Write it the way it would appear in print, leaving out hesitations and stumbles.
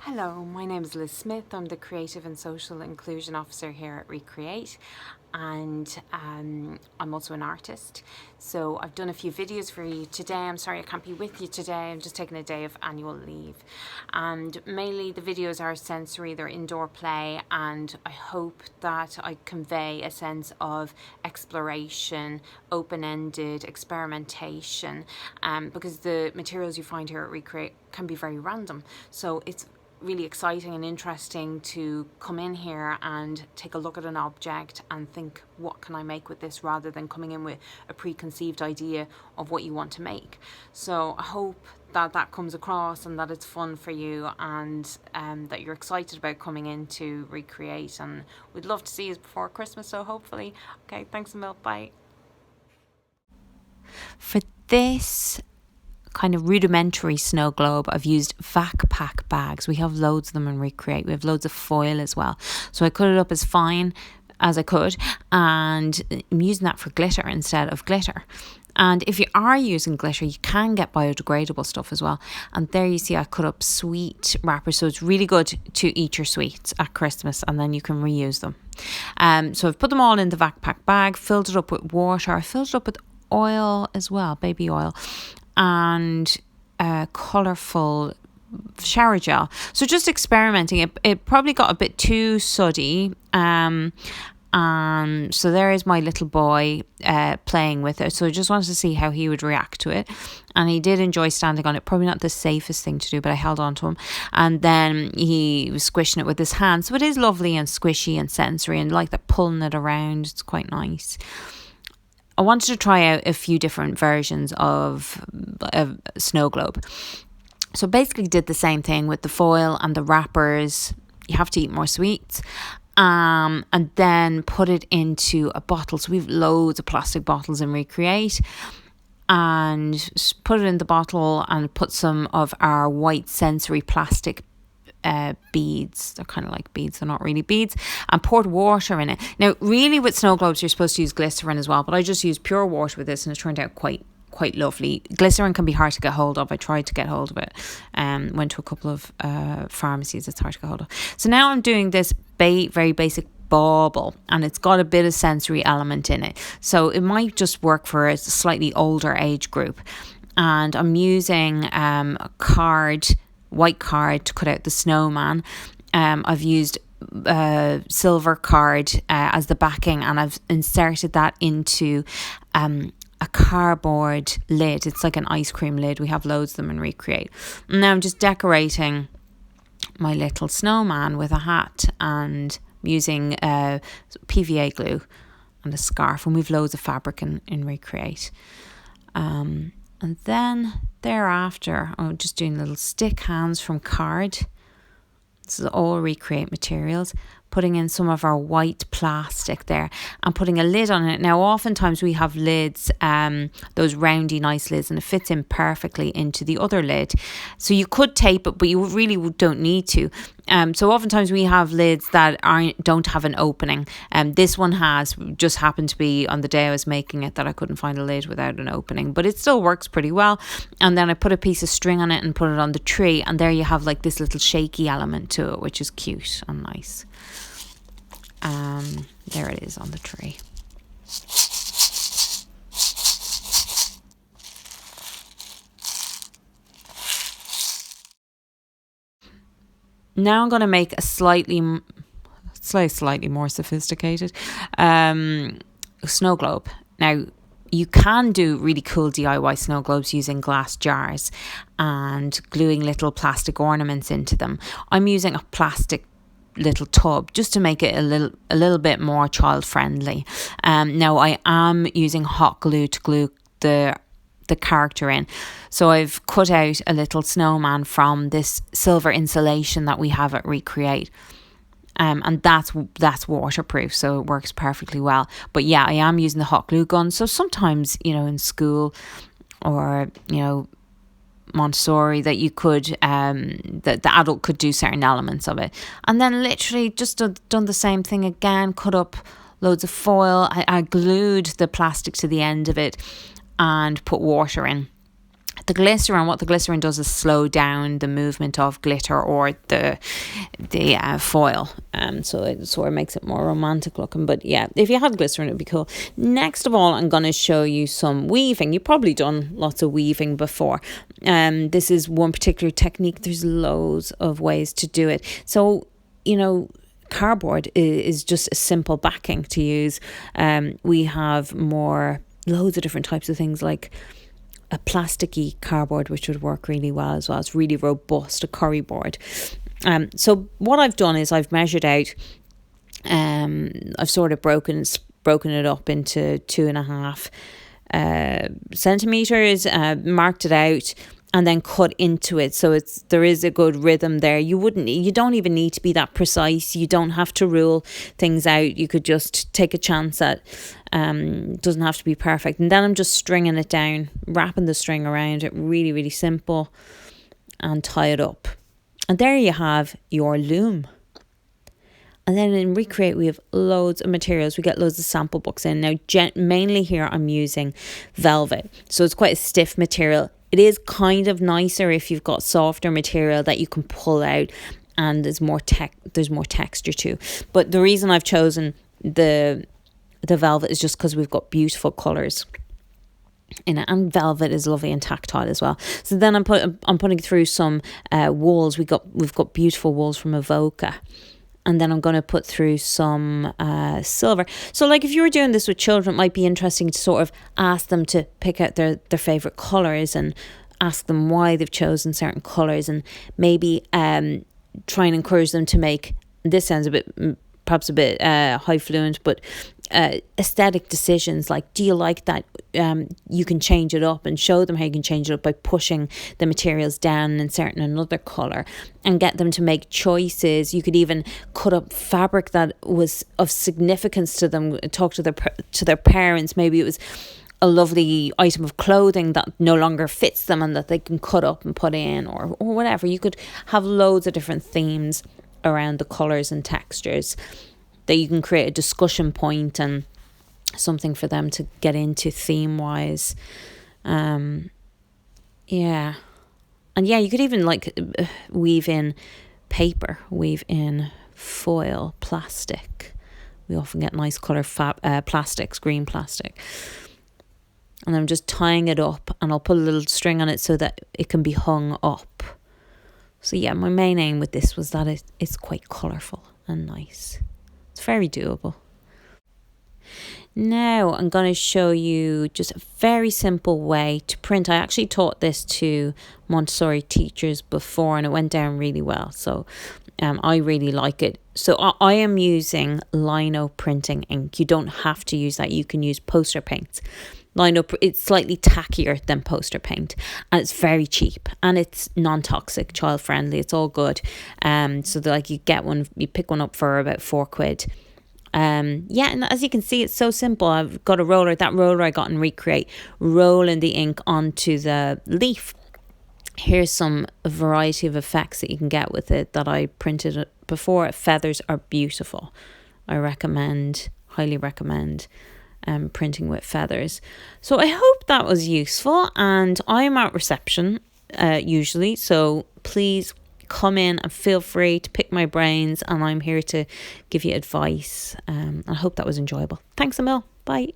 Hello, my name is Liz Smith. I'm the Creative and Social Inclusion Officer here at ReCreate, and I'm also an artist. So I've done a few videos for you today. I'm sorry I can't be with you today. I'm just taking a day of annual leave. And mainly the videos are sensory, they're indoor play, and I hope that I convey a sense of exploration, open-ended experimentation, because the materials you find here at ReCreate can be very random. So it's really exciting and interesting to come in here and take a look at an object and think, what can I make with this, rather than coming in with a preconceived idea of what you want to make. So I hope that comes across and that it's fun for you, and that you're excited about coming in to ReCreate, and we'd love to see you before Christmas, so hopefully. Okay, thanks a mil, bye. For this kind of rudimentary snow globe, I've used backpack bags. We have loads of them in ReCreate. We have loads of foil as well. So I cut it up as fine as I could, and I'm using that for glitter instead of glitter. And if you are using glitter, you can get biodegradable stuff as well. And there you see I cut up sweet wrappers. So it's really good to eat your sweets at Christmas, and then you can reuse them. So I've put them all in the backpack bag, filled it up with water. I filled it up with oil as well, baby oil, and colourful shower gel. So just experimenting. It probably got a bit too suddy. So there is my little boy playing with it. So I just wanted to see how he would react to it. And he did enjoy standing on it. Probably not the safest thing to do, but I held on to him. And then he was squishing it with his hand. So it is lovely and squishy and sensory, and like that, pulling it around. It's quite nice. I wanted to try out a few different versions of a snow globe. So basically did the same thing with the foil and the wrappers. You have to eat more sweets. And then put it into a bottle. So we've loads of plastic bottles in ReCreate. And put it in the bottle and put some of our white sensory plastic beads. They're kind of like beads, they're not really beads, and poured water in it. Now really with snow globes you're supposed to use glycerin as well, but I just used pure water with this, and it turned out quite lovely. Glycerin can be hard to get hold of. I tried to get hold of it, went to a couple of pharmacies. It's hard to get hold of. So now I'm doing this very basic bauble, and it's got a bit of sensory element in it, so it might just work for a slightly older age group. And I'm using a white card to cut out the snowman. I've used silver card as the backing, and I've inserted that into a cardboard lid. It's like an ice cream lid. We have loads of them in ReCreate. And now I'm just decorating my little snowman with a hat, and using PVA glue and a scarf, and we've loads of fabric in ReCreate. And then thereafter, I'm just doing little stick hands from card. This is all ReCreate materials. Putting in some of our white plastic there and putting a lid on it. Now, oftentimes we have lids, those roundy, nice lids, and it fits in perfectly into the other lid. So you could tape it, but you really don't need to. So oftentimes we have lids that don't have an opening. This one just happened to be on the day I was making it that I couldn't find a lid without an opening, but it still works pretty well. And then I put a piece of string on it and put it on the tree, and there you have like this little shaky element to it, which is cute and nice. There it is on the tree. Now I'm going to make a slightly more sophisticated snow globe. Now you can do really cool DIY snow globes using glass jars and gluing little plastic ornaments into them. I'm using a plastic little tub just to make it a little bit more child friendly. Now I am using hot glue to glue the character in. So I've cut out a little snowman from this silver insulation that we have at ReCreate. And that's waterproof, so it works perfectly well. But yeah, I am using the hot glue gun. So sometimes, in school or, Montessori, that you could that the adult could do certain elements of it, and then literally just done the same thing again. Cut up loads of foil. I glued the plastic to the end of it and put water in. what the glycerin does is slow down the movement of glitter or the foil, so it sort of makes it more romantic looking. But yeah, if you had glycerin, it'd be cool. Next of all, I'm going to show you some weaving. You've probably done lots of weaving before. This is one particular technique. There's loads of ways to do it. So, cardboard is just a simple backing to use. We have loads of different types of things, like a plasticky cardboard, which would work really well as well. It's really robust, a curry board. So what I've done is I've measured out, I've sort of broken it up into 2.5 centimeters, marked it out, and then cut into it. So there is a good rhythm there. You don't even need to be that precise. You don't have to rule things out. You could just take a chance at, doesn't have to be perfect. And then I'm just stringing it down, wrapping the string around it, really, really simple, and tie it up. And there you have your loom. And then in ReCreate, we have loads of materials. We get loads of sample books in. Now, mainly here, I'm using velvet. So it's quite a stiff material. It is kind of nicer if you've got softer material that you can pull out, and there's more texture too. But the reason I've chosen the velvet is just because we've got beautiful colours in it, and velvet is lovely and tactile as well. So then I'm putting through some wools. We've got beautiful wools from Avoca. And then I'm going to put through some silver. So like if you were doing this with children, it might be interesting to sort of ask them to pick out their favourite colours and ask them why they've chosen certain colours, and maybe try and encourage them to make, this sounds perhaps a bit highfalutin, but aesthetic decisions. Like, do you like that? You can change it up, and show them how you can change it up by pushing the materials down and inserting another colour, and get them to make choices. You could even cut up fabric that was of significance to them, talk to their parents. Maybe it was a lovely item of clothing that no longer fits them and that they can cut up and put in, or whatever. You could have loads of different themes around the colours and textures that you can create a discussion point and something for them to get into theme wise. And you could even weave in paper, weave in foil, plastic. We often get nice colour plastics, green plastic. And I'm just tying it up, and I'll put a little string on it so that it can be hung up. So yeah, my main aim with this was that it's quite colourful and nice. It's very doable. Now I'm going to show you just a very simple way to print. I actually taught this to Montessori teachers before, and it went down really well. So I really like it. So I am using lino printing ink. You don't have to use that. You can use poster paints. It's slightly tackier than poster paint, and it's very cheap, and it's non-toxic, child friendly. It's all good. So you get one, you pick one up for about £4. And as you can see, it's so simple. I've got a roller. That roller I got in ReCreate, rolling the ink onto the leaf. Here's some variety of effects that you can get with it that I printed before. Feathers are beautiful. I highly recommend printing with feathers. So I hope that was useful, and I'm at reception usually, so please come in and feel free to pick my brains, and I'm here to give you advice. I hope that was enjoyable. Thanks a mil. Bye.